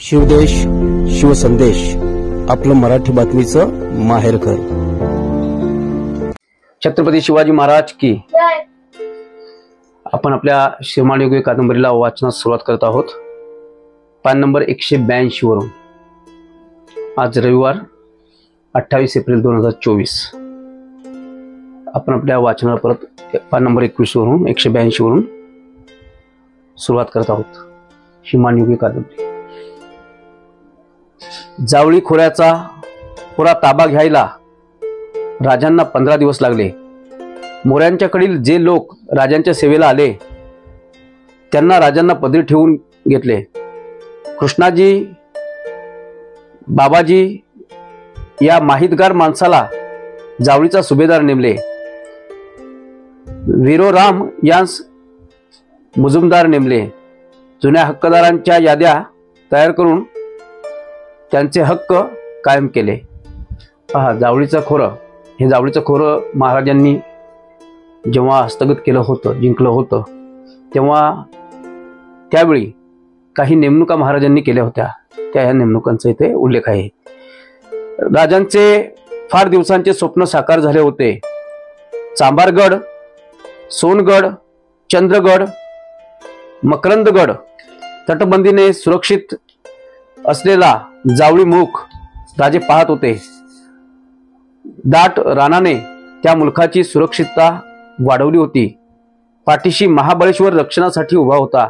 शिवदेश शिवसंदेश आपलं मराठी बातमीचं माहेरघर। छत्रपती शिवाजी महाराज की। आपण आपल्या श्रीमान योगी कादंबरीला वाचनास सुरुवात करत आहोत। पान नंबर 182 वरून। आज रविवार 28 एप्रिल 2024। आपण आपल्या वाचनाला परत पान नंबर 21 वरून 182 वरून सुरुवात करत आहोत। श्रीमान योगी कादंबरी। जावळी खोऱ्याचा पुरा ताबा घ्यायला राजांना 15 दिवस लागले। मोऱ्यांच्याकडील जे लोक राजांच्या सेवेला आले त्यांना राजांना पदरी ठेवून घेतले। कृष्णाजी बाबाजी या माहितगार माणसाला जावळीचा सुभेदार नेमले। वीरोराम यांस मुजुमदार नेमले। जुन्या हक्कदारांच्या याद्या तयार करून त्यांचे हक्क कायम केले। पहा, जावळीचं खोरं हे जावळीचं खोरं महाराजांनी जेव्हा हस्तगत केलं होतं, जिंकलं होतं, तेव्हा त्यावेळी काही नेमणुका महाराजांनी केल्या होत्या। त्या ह्या नेमणुकांचा इथे उल्लेख आहे। राजांचे फार दिवसांचे स्वप्न साकार झाले होते। चांभारगड, सोनगड, चंद्रगड, मकरंदगड तटबंदीने सुरक्षित असलेला जावळी मुख राजे पाहत होते। दाट रानाने त्या मुलखाची सुरक्षितता वाढवली होती। पाठीशी महाबळेश्वर रक्षणासाठी उभा होता।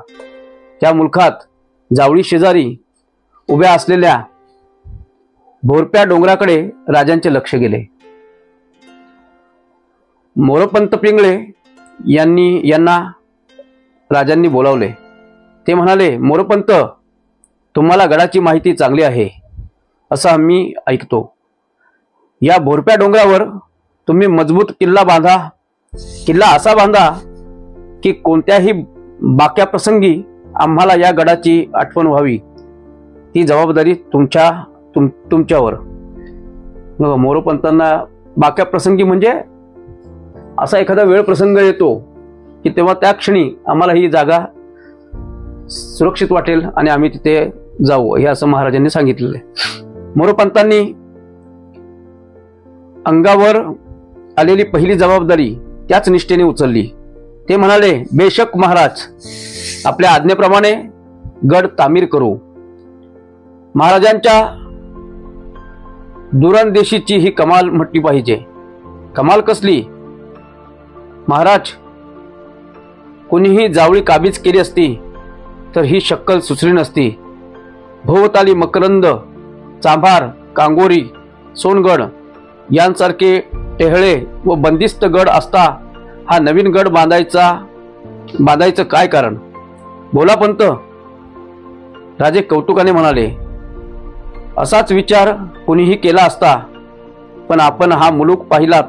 त्या मुलखात जावळी शेजारी उभ्या असलेल्या भोरप्या डोंगराकडे राजांचे लक्ष गेले। मोरपंत पिंगळे यांना राजांनी बोलावले। ते म्हणाले, मोरपंत, तुम्हाला गडाची माहिती चांगली आहे असं आम्ही ऐकतो। या भोरप्या डोंगरावर तुम्ही मजबूत किल्ला असा बांधा की कोणत्याही बाक्या प्रसंगी आम्हाला या गडाची आठवण व्हावी। ती जबाबदारी तुमच्यावर। मोरपंतांना बाक्या प्रसंगी म्हणजे असा एखादा वेळ प्रसंग येतो की तेव्हा त्या क्षणी आम्हाला ही जागा सुरक्षित वाटेल आणि आम्ही तिथे जाऊ, हे असं महाराजांनी सांगितलेलं आहे। मोरपंतांनी अंगावर आलेली पहिली जबाबदारी त्याच निष्ठेने उचलली। ते म्हणाले, बेशक महाराज, आपल्या आज्ञेप्रमाणे गड तामीर करू। महाराजांच्या दूरंदेशीची ही कमाल म्हटली पाहिजे। कमाल कसली महाराज? कोणीही जावळी काबीज केली असती तर ही शक्कल सुचली नसती। भोवताली मकरंद, चांभार, कांगोरी, सोनगड यांसारखे टेहळे व बंदिस्त गड असता हा नवीन गड बांधायचं काय कारण? बोला पंत, राजे कौतुकाने म्हणाले। असाच विचार कुणीही केला असता, पण आपण हा मुलूक पाहिलात,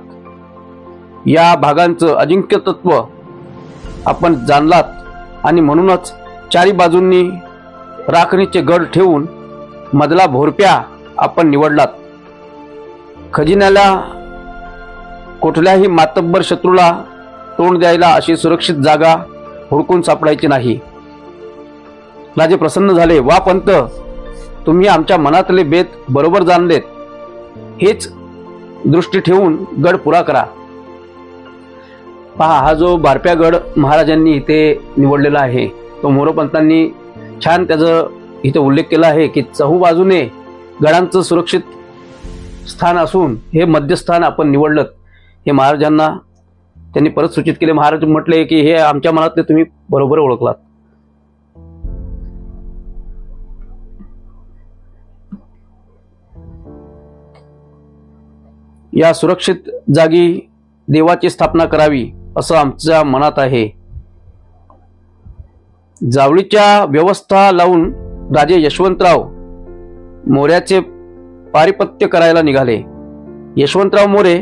या भागांचं अजिंक्यतत्व आपण जाणलात आणि म्हणूनच चारी बाजूंनी राखणीचे गड ठेवून मधला भोरप्या आपण निवडलात। खजिन्याला कुठल्याही मातब्बर शत्रूला तोंड द्यायला अशी सुरक्षित जागा हुडकून सापडायची नाही। राजे प्रसन्न झाले। वा पंत, तुम्ही आमच्या मनातले बेत बरोबर जाणलेत। हेच दृष्टी ठेवून गड पुरा करा। पहा, हा जो बारप्या गड महाराजांनी इथे निवडलेला आहे तो मोरपंतांनी छान त्याचा इथे उल्लेख केला आहे की चहूबाजूने गडांचं सुरक्षित स्थान असून हे मध्यस्थान आपण निवडलं। हे महाराजांना त्यांनी परत सूचित केले। महाराज म्हटले की हे आमच्या मनातले तुम्ही बरोबर ओळखलात। या सुरक्षित जागी देवाची स्थापना करावी असं आमच्या मनात आहे। जावळीच्या व्यवस्था लावून राजे यशवंतराव मोऱ्याचे पारिपत्य करायला निघाले। यशवंतराव मोरे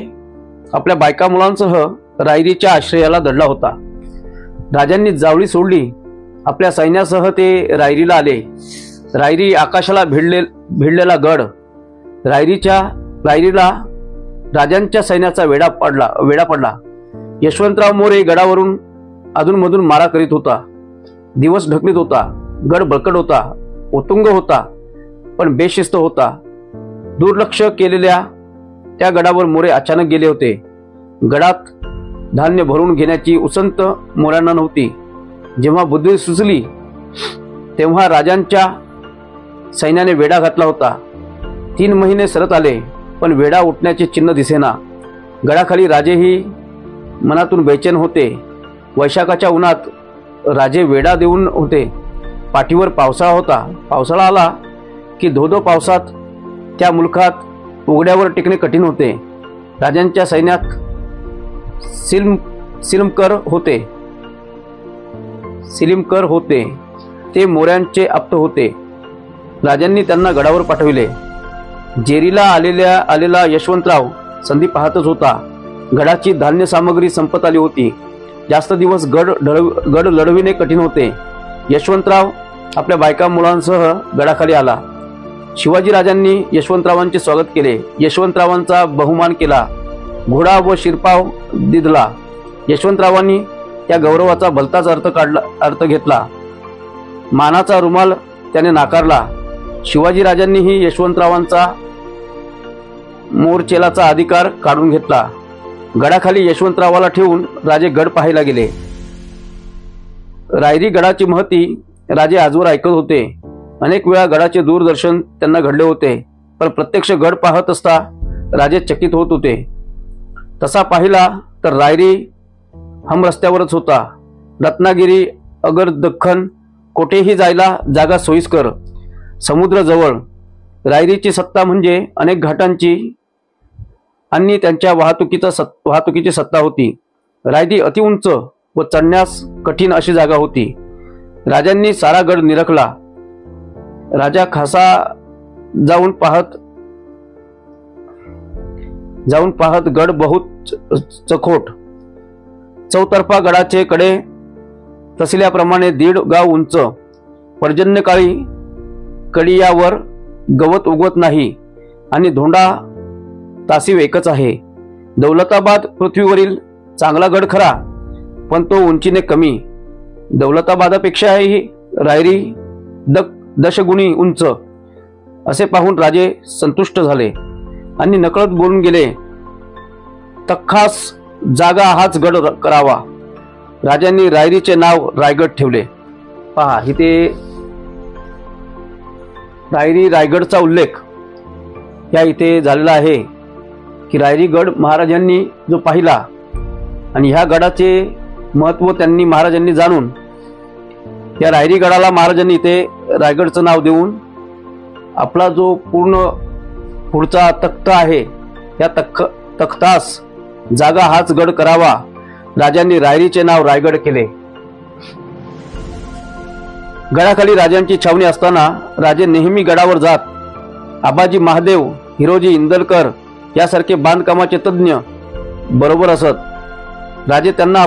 आपल्या बायका मुलांसह रायरीच्या आश्रयाला दडला होता। राजांनी जावळी सोडली। आपल्या सैन्यासह ते रायरीला आले। रायरी आकाशाला भिडलेला गड। रायरीला राजांच्या सैन्याचा वेढा पडला। यशवंतराव मोरे गडावरून अधूनमधून मारा करीत होता। दिवस ढकलीत होता। गड बळकट होता, उत्तुंग होता। पण बेशिस्त होता. दुर्लक्ष केलेल्या त्या गडावर मोरे अचानक गेले होते. गडात धान्य भरून घेण्याची उसंत मोऱ्यांना नव्हती. जेव्हा बुद्धी सुचली तेव्हा राजांच्या सैन्याने वेढा घातला होता. 3 महिने सरत आले पण वेढा उठण्याचे चिन्ह दिसेना. गडाखाली राजेही मनातून बेचैन होते. वैशाखाच्या उन्हात राजे वेढा देऊन होते. पाठीवर पावसाळा होता. पावसाळा आला की धोधो पावसात त्या मुलखात उघड्यावर टिकणे कठीण होते. राजांच्या सैन्यात सिलिमकर होते. ते मोऱ्यांचे आप्त होते. राजांनी त्यांना गडावर पाठविले. जेरीला आलेला यशवंतराव संधी पाहतच होता. गडाची धान्य सामग्री संपत आली होती. जास्त दिवस गड लढविणे कठीण होते. यशवंतराव आपल्या बायका मुलांसह गडाखाली आला. शिवाजी राजांनी यशवंतरावांचे स्वागत केले. यशवंतरावांचा बहुमान केला. घोडा व शिरपाव दिधला. यशवंतरावांनी त्या गौरवाचा भलताच अर्थ घेतला. मानाचा रुमाल त्याने नाकारला. शिवाजी राजांनीही यशवंतरावांचा मोरचेलाचा अधिकार काढून घेतला. गडाखाली यशवंतरावाला ठेवून राजे गड पाहायला गेले. रायरी गडाची महती राजे आजवर ऐकत होते. अनेक वेळा गडाचे दूरदर्शन त्यांना घडले होते. पण प्रत्यक्ष गड पाहत असता राजे चकित होत होते. तसा पाहिला तर रायरी हमरस्त्यावरच होता. रत्नागिरी अगर दख्खन कोठेही जायला जागा सोयीस्कर. समुद्र जवळ. रायरीची सत्ता म्हणजे अनेक घाटांची आणि त्यांच्या वाहतुकीची सत्ता होती. रायरी अतिउंच व चढण्यास कठीण अशी जागा होती. राजांनी सारा गड निरखला. राजा खासा जाऊन पाहत गड बहुत चखोट. चौतर्फा गडाचे कडे तसल्याप्रमाणे 1.5 गाव उंच. पर्जन्यकाळी कडियावर गवत उगवत नाही आणि धोंडा तासीव एकच आहे. दौलताबाद पृथ्वीवरील चांगला गड खरा पण तो उंचीने कमी. दौलताबादापेक्षाही रायरी दशगुणी उंच. असे पाहून राजे संतुष्ट झाले आणि नकळत बोलून गेले, तख्खास जागा हाच गड करावा. राजांनी रायरीचे नाव रायगड ठेवले. पहा इथे रायरी रायगडचा उल्लेख या इथे झालेला आहे की रायरी गड महाराजांनी जो पाहिला आणि ह्या गडाचे महत्व त्यांनी महाराजांनी जाणून या रायरी गडाला महाराजांनी इथे रायगडचं नाव देऊन आपला जो पूर्ण पुढचा तख्त आहे या तख्तास जागा हाच गड करावा. राजांनी रायरीचे नाव रायगड केले. गडाखाली राजांची छावणी असताना राजे नेहमी गडावर जात. आबाजी महादेव, हिरोजी इंदलकर यासारखे बांधकामाचे तज्ञ बरोबर असत. राजे त्यांना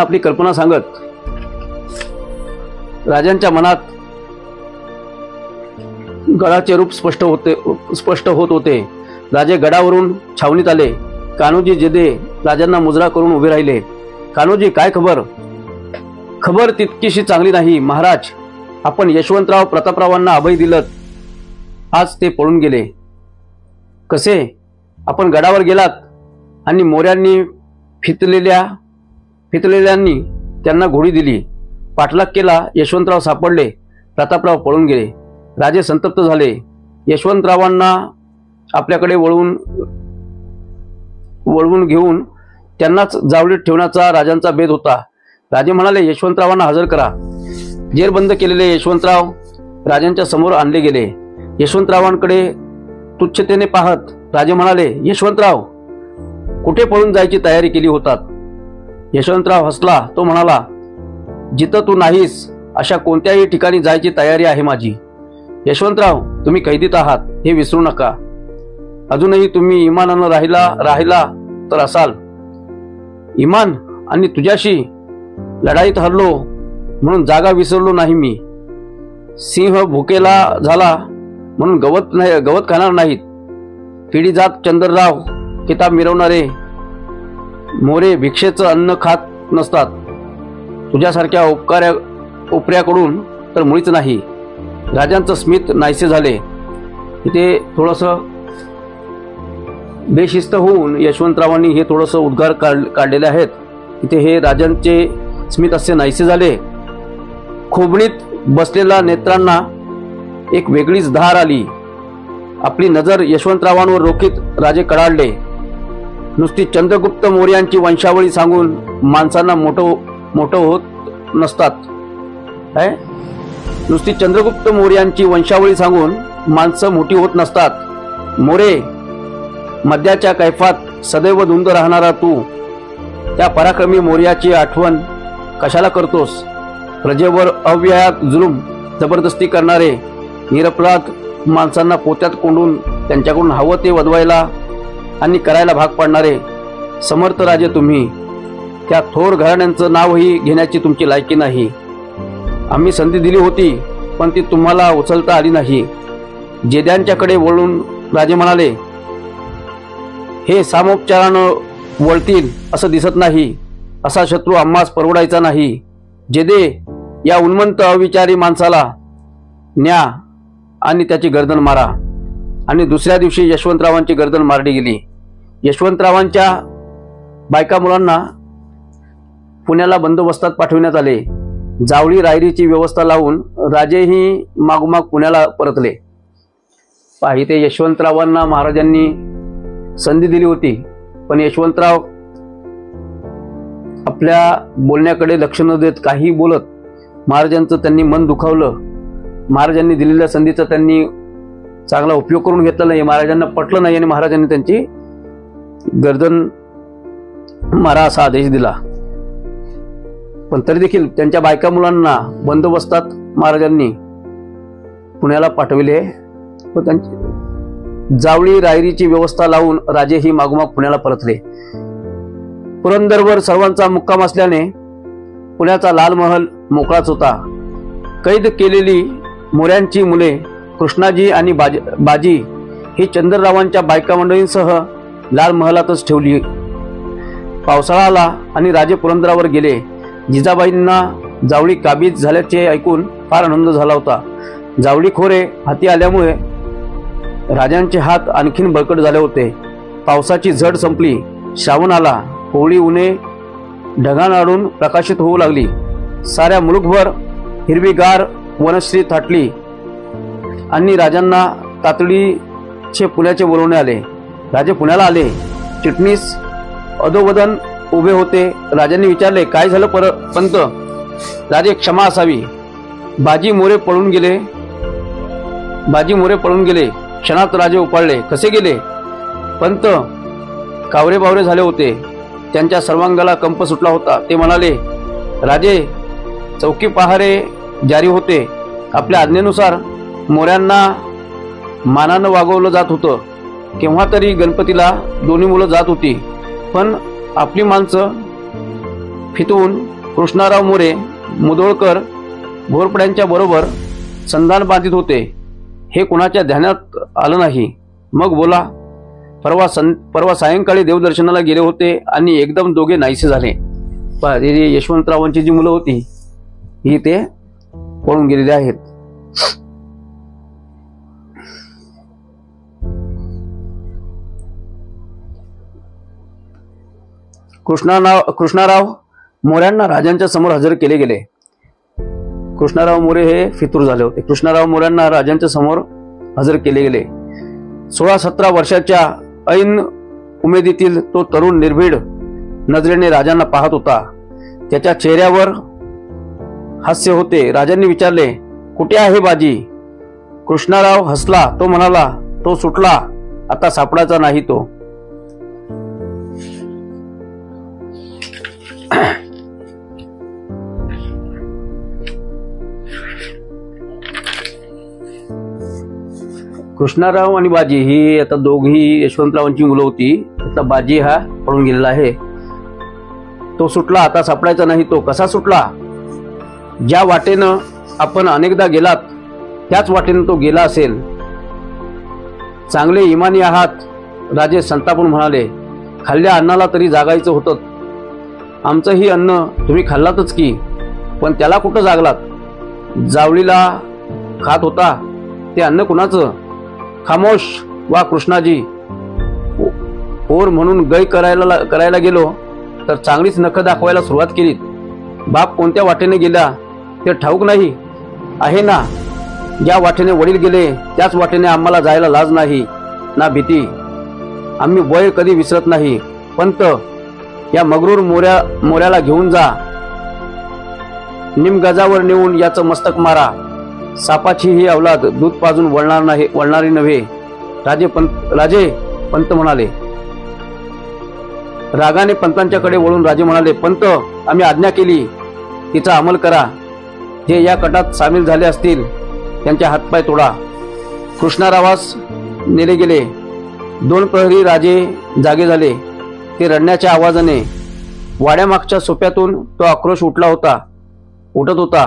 आपली कल्पना सांगत. राजांच्या मनात गडाचे रूप स्पष्ट होत होते. राजे गडावरून छावणीत आले. कान्होजी जेदे राजांना मुजरा करून उभे राहिले. कान्होजी, काय खबर? खबर तितकीशी चांगली नाही महाराज. आपण यशवंतराव प्रतापरावांना अभय दिलं. आज ते पळून गेले. कसे? आपण गडावर गेलात आणि मोऱ्यांनी फितलेल्यांनी त्यांना घोडी दिली. पाठलाग केला. यशवंतराव सापडले. प्रतापराव पळून गेले. राजे संतप्त झाले. यशवंतरावांना आपल्याकडे वळवून घेऊन त्यांनाच जावळीत ठेवण्याचा राजांचा बेत होता. राजे म्हणाले, यशवंतरावांना हजर करा. जेरबंद केलेले यशवंतराव राजांच्या समोर आणले गेले. यशवंतरावांकडे तुच्छतेने पाहत राजे म्हणाले, यशवंतराव, कुठे पळून जायची तयारी केली होतात? यशवंतराव हसला. तो म्हणाला, जिथं तू नाहीस अशा कोणत्याही ठिकाणी जायची तयारी आहे माझी. यशवंतराव, तुम्ही कैदीत आहात हे विसरू नका. अजूनही तुम्ही इमानानं राहिला तर असाल. इमान आणि तुझ्याशी लढाईत हरलो म्हणून जागा विसरलो नाही मी. सिंह भुकेला झाला म्हणून गवत खाणार नाहीत. पिढी जात चंद्रराव किताब मिरवणारे मोरे भिक्षेचं अन्न खात नसतात. तुझ्यासारख्या उपऱ्याकडून तर मुळीच नाही. राजांचं स्मित नाहीसे झाले. इथे थोडंसं बेशिस्त होऊन यशवंतरावांनी हे थोडंसं उद्गार काढलेले आहेत. इथे हे राजांचे स्मित असे नाहीसे झाले. खोबणीत बसलेल्या नेत्रांना एक वेगळीच धार आली. आपली नजर यशवंतरावांवर रोखीत राजे कडाडले. नुसती चंद्रगुप्त मौर्यांची वंशावळी सांगून माणसांना मोठं होत नसतात. नुसती चंद्रगुप्त मौर्यांची वंशावळी सांगून माणसं मोठी होत नसतात. मोरे, मद्याच्या कैफात सदैव धुंद राहणारा तू त्या पराक्रमी मौर्याची आठवण कशाला करतोस? प्रजेवर अव्यायात जुलूम जबरदस्ती करणारे, निरपराध माणसांना पोत्यात कोंडून त्यांच्याकडून हवं ते वदवायला आणि करायला भाग पाडणारे समर्थ राजे तुम्ही. त्या थोर घराण्यांचं नावही घेण्याची तुमची लायकी नाही. आम्ही संधी दिली होती, पण ती तुम्हाला उचलता आली नाही. जेद्यांच्याकडे वळून राजे म्हणाले, हे सामोपचारानं वळतील असं दिसत नाही. असा शत्रू आम्हास परवडायचा नाही. जेदे, या उन्मंत अविचारी माणसाला न्या आणि त्याची गर्दन मारा. आणि दुसऱ्या दिवशी यशवंतरावांची गर्दन मारली गेली. यशवंतरावांच्या बायका मुलांना पुण्याला बंदोबस्तात पाठविण्यात आले. जावळी रायरीची व्यवस्था लावून राजेही मागोमाग पुण्याला परतले. इथे यशवंतरावांना महाराजांनी संधी दिली होती, पण यशवंतराव आपल्या बोलण्याकडे लक्ष न देत काही बोलत महाराजांचं त्यांनी मन दुखावलं. महाराजांनी दिलेल्या संधीचा त्यांनी चांगला उपयोग करून घेतला नाही. महाराजांना पटलं नाही आणि महाराजांनी त्यांची गर्दन मारा असा आदेश दिला. पण तरी देखील त्यांच्या बायका मुलांना बंदोबस्तात महाराजांनी पुण्याला पाठविले व त्यांची जावळी रायरीची व्यवस्था लावून राजेही मागोमाग पुण्याला परतले. पुरंदरवर सर्वांचा मुक्काम असल्याने पुण्याचा लाल महल मोकळाच होता. कैद केलेली मोऱ्यांची मुले कृष्णाजी आणि बाजी ही चंद्ररावांच्या बायका मंडळींसह लाल महलातच ठेवली. पावसाळा आला आणि राजे पुरंदरावर गेले. जिजाबाईंना जावळी काबीज झाल्याचे ऐकून फार आनंद झाला होता. जावळी खोरे हाती आल्यामुळे राजांचे हात आणखीन बळकट झाले होते. पावसाची झड संपली. श्रावण आला. कोवळी उन्हे ढगांआडून प्रकाशित होऊ लागली. साऱ्या मुलुकभर हिरवीगार वनश्री थाटली आणि राजांना तातडीचे पुण्याचे बोलवणे आले. राजे पुण्याला आले. चिटणीस अधोवदन उभे होते. राजांनी विचारले, काय झालं पंत? राजे, क्षमा असावी. बाजी मोरे पळून गेले. क्षणात राजे उपाळले. कसे गेले? पंत कावरे बावरे झाले होते. त्यांच्या सर्वांगाला कंप सुटला होता. ते म्हणाले, राजे, चौकी पहारे जारी होते. आपल्या आज्ञेनुसार मोऱ्यांना मानानं वागवलं जात होतं. केव्हा तरी गणपतीला दोन्ही मुलं जात होती, पण आपली माणसं फितवून कृष्णाराव मोरे मुदोळकर घोरपड्यांच्या बरोबर संधान बांधित होते. हे कुणाच्या ध्यानात आलं नाही. मग बोला. परवा सायंकाळी देवदर्शनाला गेले होते आणि एकदम दोघे नाहीसे झाले. यशवंतरावांची जी मुलं होती ही ते पळून गेलेले आहेत. कृष्णाराव मोऱ्यांना राजांच्या समोर हजर केले गेले. कृष्णाराव मोरे हे फितूर झाले होते. कृष्णाराव मोऱ्यांना राजांच्या समोर हजर केले गेले. 16-17 वर्षाच्या ऐन उमेदीतील तो तरुण निर्भीड नजरेने राजांना पाहत होता. त्याच्या चेहऱ्यावर हास्य होते. राजांनी विचारले, कुठे आहे बाजी? कृष्णाराव हसला. तो म्हणाला, तो सुटला, आता सापडायचा नाही तो. कृष्णाराव आणि बाजी ही आता दोघी यशवंतरावांची मुलं होती. आता बाजी हा पळून गेलेला आहे. तो सुटला, आता सापडायचा नाही तो. कसा सुटला? ज्या वाटेनं आपण अनेकदा गेलात त्याच वाटेनं तो गेला असेल. चांगले इमानी आहात, राजे संतापून म्हणाले. खाल्ल्या अन्नाला तरी जागायचं होतं. आमचं ही अन्न तुम्ही खाल्लातच की. पण त्याला कुठं जागलात? जावळीला खात होता ते अन्न कुणाचं? खामोश वा कृष्णाजी. पोर म्हणून गै करायला गेलो तर चांगलीच नख दाखवायला सुरुवात केली. बाप कोणत्या वाटेने गेला ते ठाऊक नाही आहे ना. ज्या वाटेने वडील गेले त्याच वाटेने आम्हाला जायला लाज नाही ना भीती. आम्ही वय कधी विसरत नाही. पंत, या मगरूर मोऱ्याला घेऊन जा. निमगजावर नेऊन याचं मस्तक मारा. सापाची ही अवलाद दूध पाजून वळणारी नव्हे. राजे पंत म्हणाले. रागाने पंतांच्याकडे वळून राजे म्हणाले, पंत, आम्ही आज्ञा केली तिचा अंमल करा. जे या कटात सामील झाले असतील त्यांचे हातपाय तोडा. कृष्णारावास नेले गेले. 2 प्रहरी राजे जागे झाले. ते रडण्याच्या आवाजाने. वाड्यामागच्या सोप्यातून तो आक्रोश उठत होता.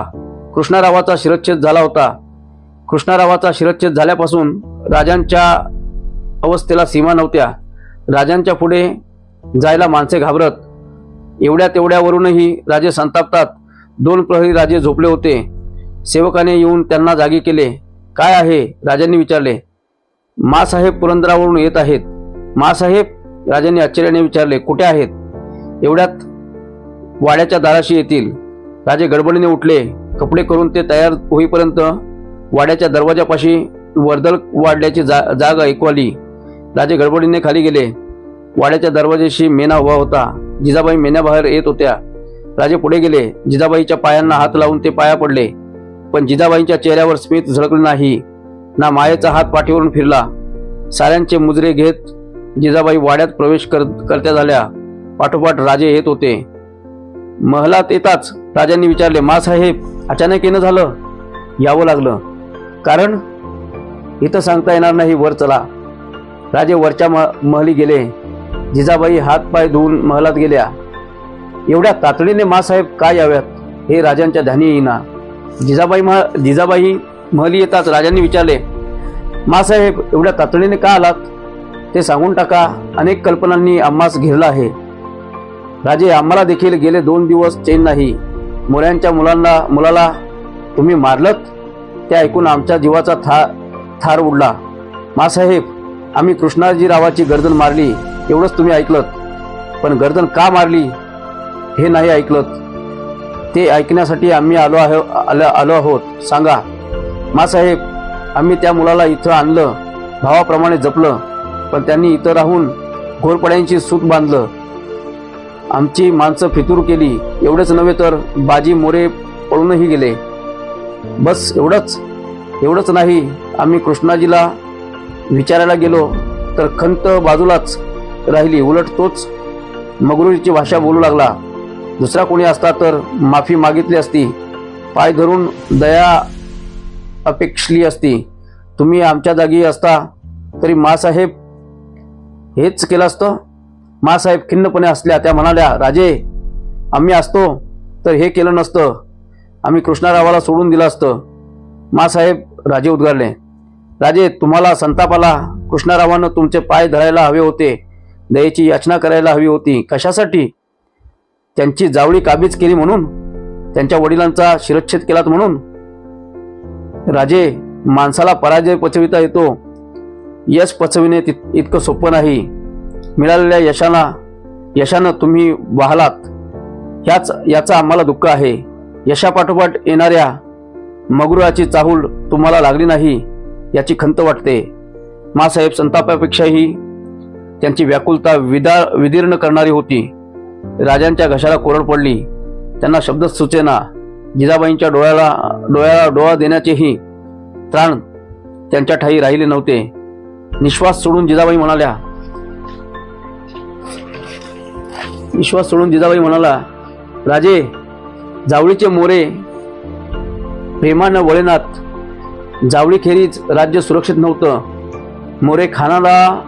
कृष्णारावाचा शिरच्छेद झाला होता. कृष्णारावाचा शिरच्छेद झाल्यापासून राजांच्या अवस्थेला सीमा नव्हत्या. राजांच्या पुढे जायला माणसे घाबरत. एवढ्या तेवढ्यावरूनही राजे संतापतात. 2 प्रहरी राजे झोपले होते. सेवकाने येऊन त्यांना जागी केले. काय आहे? राजांनी विचारले. मासाहेब पुरंदरावरून येत आहेत. मासाहेब? राजांनी आश्चर्याने विचारले. कुठे आहेत? एवढ्यात वाड्याच्या दाराशी येतील. राजे गडबडीने उठले. कपडे करून ते तयार होईपर्यंत वाड्याच्या दरवाजापाशी वर्दळ वाढल्याची जाग ऐकू आली. राजे गडबडीने खाली गेले. वाड्याच्या दरवाजाशी मेना उभा होता. जिजाबाई मेन्याबाहेर येत होत्या. राजे पुढे गेले. जिजाबाईच्या पायांना हात लावून ते पाया पडले. पण जिजाबाईंच्या चेहऱ्यावर स्मित झळकले नाही ना मायेचा हात पाठीवरून फिरला. साऱ्यांचे मुजरे घेत जिजाबाई वाड्यात प्रवेश करत्या झाल्या. पाठोपाठ राजे येत होते. महलात येताच राजांनी विचारले, मासाहेब, अचानक येणं झालं? यावं लागलं. कारण? इथं सांगता येणार नाही, वर चला. राजे वरच्या महली गेले. जिजाबाई हात पाय धुवून महलात गेल्या. एवढ्या तातडीने मासाहेब काय याव्यात हे राजांच्या ध्यानी येईना. जिजाबाई महली येताच राजांनी विचारले, मासाहेब, एवढ्या तातडीने का आलात? ते सांगून टाका. अनेक कल्पनांनी आम्हास घेरला आहे. राजे, आम्हाला देखील गेले 2 दिवस चैन नाही. मोऱ्यांच्या मुलाला तुम्ही मारलत ते ऐकून आमच्या जीवाचा थार उडला. मासाहेब, आम्ही कृष्णाजीरावाची गर्दन मारली एवढंच तुम्ही ऐकलत, पण गर्दन का मारली हे नाही ऐकलत. ते ऐकण्यासाठी आम्ही आलो आहोत. सांगा. मासाहेब, आम्ही त्या मुलाला इथं आणलं, भावाप्रमाणे जपलं, पण त्यांनी इथं राहून घोरपड्यांची सूत बांधलं. आमची माणसं फितूर केली. एवढेच नव्हे तर बाजी मोरे पळूनही गेले. बस एवढंच नाही. आम्ही कृष्णाजीला विचारायला गेलो तर खंत बाजूलाच राहिली. उलट तोच मगरुरीची भाषा बोलू लागला. दुसरा कोणी असता तर माफी मागितली असती, पाय धरून दया अपेक्षली असती. तुम्ही आमच्या जागी असता तरी मासाहेब हेच केलं असतं. मासाहेब खिन्नपणे हसल्या. त्या म्हणाल्या, राजे, आम्ही असतो तर हे केलं नसतं. आम्ही कृष्णारावाला सोडून दिलं असतं. मासाहेब, राजे उद्गारले. राजे, तुम्हाला संतापाला कृष्णारावानं तुमचे पाय धरायला हवे होते. दयेची याचना करायला हवी होती. कशासाठी? त्यांची जावळी काबीज केली म्हणून? त्यांच्या वडिलांचा शिरच्छेद केलात म्हणून? राजे, माणसाला पराजय पचविता येतो. यश पचविणे इतकं सोपं नाही. मिळालेल्या यशानं तुम्ही वाहलात याचा आम्हाला दुःख आहे. यशापाठोपाठ येणाऱ्या मगरुराची चाहूल तुम्हाला लागली नाही याची खंत वाटते. मासाहेब, संतापापेक्षाही त्यांची व्याकुलता विदीर्ण करणारी होती. राजांच्या घशाला कोरड पडली. त्यांना शब्दच सुचेना. जिजाबाईंच्या डोळ्याला डोळा देण्याचेही त्राण त्यांच्या ठाई राहिले नव्हते. निश्वास सोडून जिजाबाई म्हणाला, राजे, जावळीचे मोरे प्रेमानं वळेनात. जावळीखेरीज राज्य सुरक्षित नव्हतं. मोरे खानाला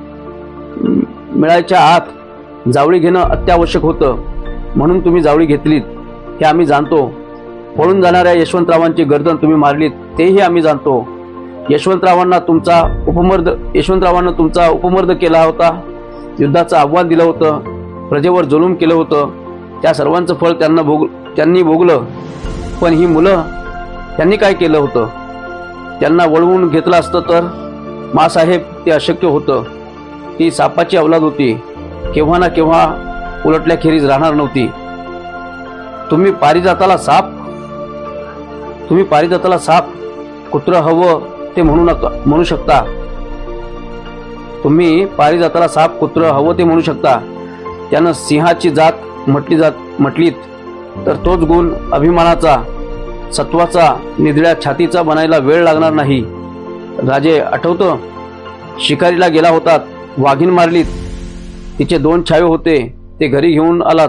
मिळायच्या आत जावळी घेणं अत्यावश्यक होतं. म्हणून तुम्ही जावळी घेतलीत हे आम्ही जाणतो. पळून जाणाऱ्या यशवंतरावांची गर्दन तुम्ही मारलीत तेही आम्ही जाणतो. यशवंतरावांना तुमचा उपमर्द केला होता. युद्धाचं आव्हान दिलं होतं. प्रजेवर जुलूम केलं होतं. त्या सर्वांचं फळ त्यांनी भोगलं. पण ही मुलं त्यांनी काय केलं होतं? त्यांना वळवून घेतलं असतं तर मासाहेब ते अशक्य होतं. ती सापाची अवलाद होती, केव्हा ना केव्हा उलटल्याखेरीज राहणार नव्हती. तुम्ही पारिजाताला साप कुत्र हवं ते म्हणू शकता. तुम्ही पारिजाताला साप कुत्र हवं ते म्हणू शकता. त्यानं सिंहाची जात म्हटलीत तर तोच गुण अभिमानाचा, सत्वाचा, निधड्या छातीचा बनायला वेळ लागणार नाही. राजे आठवतं, शिकारीला गेला होतात, वाघीण मारलीत. तिचे 2 छावे होते, ते घरी घेऊन आलात.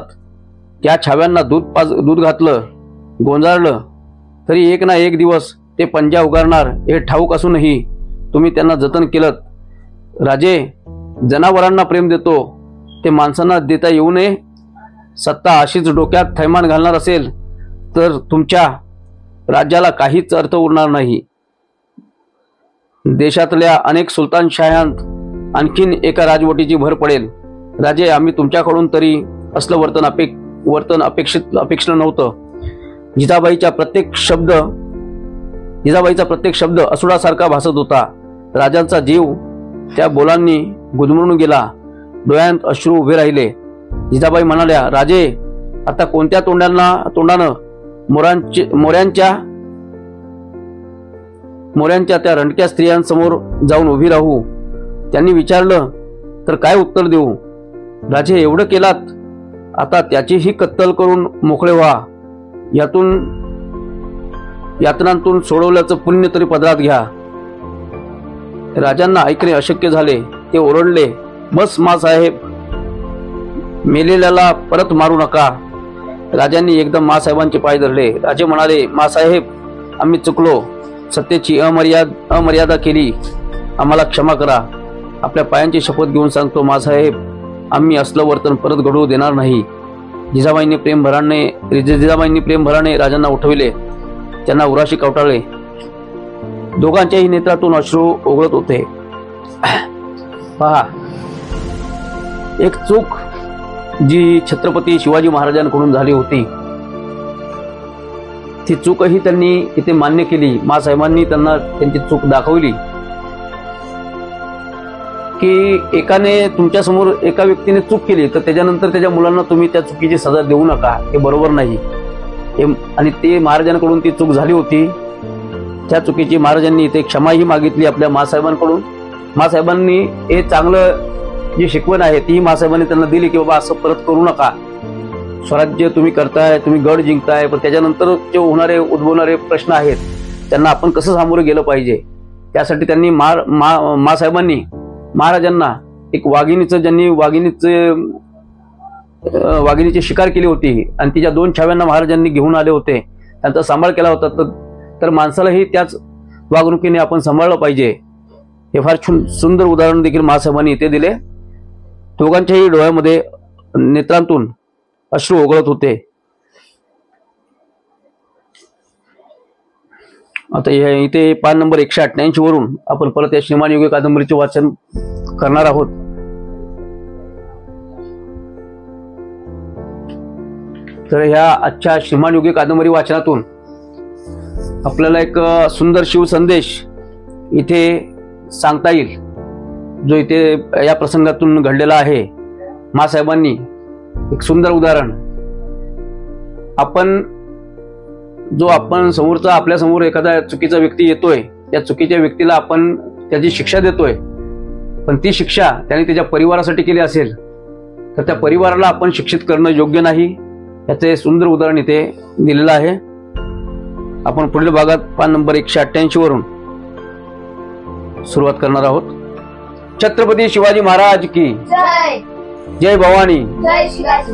त्या छाव्यांना दूध घातलं, गोंजारलं तरी एक ना एक दिवस ते पंजा उगारणार हे ठाऊक असूनही तुम्ही त्यांना जतन केलं. राजे, जनावरांना प्रेम देतो ते माणसांना देता येऊ नये. सत्ता अशीच डोक्यात थैमान घालणार असेल तर तुमच्या राज्याला काहीच अर्थ उरणार नाही. देशातल्या अनेक सुलतानशाह्यांत आणखीन एका राजवटीची भर पडेल. राजे, आम्ही तुमच्याकडून तरी असलं वर्तन अपेक्षित नव्हतं. जिजाबाईचा प्रत्येक शब्द असुडासारखा भासत होता. राजांचा जीव त्या बोलांनी गुदमरून गेला. डोळ्यात अश्रू उभे राहिले. जिजाबाई म्हणाल्या, राजे, आता कोणत्या तोंडानं मोऱ्यांच्या त्या रंडक्या स्त्रियांसमोर जाऊन उभी राहू? त्यांनी विचारलं तर काय उत्तर देऊ? राजे, एवढं केलात, आता त्याचीही कत्तल करून मोकळे व्हा. यातनांतून सोडवल्याचं पुण्य तरी पदरात घ्या. राजांना ऐकणे अशक्य झाले. ते ओरडले, बस मासाहेब, मेलेल्याला परत मारू नका. राजांनी एकदम मासाहेबांचे पाय धरले. राजे म्हणाले, मासाहेब, आम्ही चुकलो, सत्तेची अमर्यादा केली, आम्हाला क्षमा करा. आपल्या पायांची शपथ घेऊन सांगतो मासाहेब, आम्ही असलं वर्तन परत घडवू देणार नाही. जिजाबाईंनी प्रेमभराने राजांना उठविले, त्यांना उराशी कवटाळले. दोघांच्याही नेत्रातून अश्रू ओघळत होते. पहा, एक चूक जी छत्रपती शिवाजी महाराजांकडून झाली होती, ती चूकही त्यांनी इथे मान्य केली. मासाहेबांनी त्यांना त्यांची चूक दाखवली की तुमच्या समोर एका व्यक्तीने चूक केली तर त्याच्यानंतर त्याच्या मुलांना तुम्ही त्या चुकीची सजा देऊ नका, हे बरोबर नाही. आणि ते महाराजांकडून ती चूक झाली होती. त्या चुकीची महाराजांनी इथे क्षमाही मागितली आपल्या मासाहेबांकडून. मासाहेबांनी हे चांगलं जी शिकवण आहे ती मासाहेबांनी त्यांना दिली की बाबा असं परत करू नका. स्वराज्य तुम्ही करताय, तुम्ही गड जिंकताय, पण त्याच्यानंतर जे उद्भवणारे प्रश्न आहेत त्यांना आपण कसं सामोरं गेलं पाहिजे, त्यासाठी त्यांनी मासाहेबांनी महाराजांना एक वाघिणीची शिकार केली होती आणि तिच्या 2 छाव्यांना महाराजांनी घेऊन आले होते, त्यांचा सांभाळ केला होता. तर माणसालाही त्याच वागणुकीने आपण सांभाळलं पाहिजे. हे फार सुंदर उदाहरण देखील मासाहेबांनी इथे दिले. दोघांच्याही डोळ्यामध्ये नेत्रांतून अश्रू ओघळत होते. आता इथे पान नंबर 188 वरून आपण परत या श्रीमान योगी कादंबरीचे वाचन करणार आहोत. तर ह्या आजच्या श्रीमान योगी कादंबरी वाचनातून आपल्याला एक सुंदर शिवसंदेश इथे सांगता येईल, जो इथे या प्रसंगातून घडलेला आहे. मासाहेबांनी एक सुंदर उदाहरण, आपण समोरचा आपल्या समोर एखादा चुकीचा व्यक्ती येतोय, त्या चुकीच्या व्यक्तीला आपण त्याची शिक्षा देतोय, पण ती शिक्षा त्याने त्याच्या परिवारासाठी केली असेल तर त्या परिवाराला आपण शिक्षित करणं योग्य नाही. याचे सुंदर उदाहरण इथे दिलेलं आहे. आपण पुढील भागात पान नंबर 188 वरून सुरुवात करणार आहोत. छत्रपती शिवाजी महाराज की जय. जय भवानी. जय शिवाजी.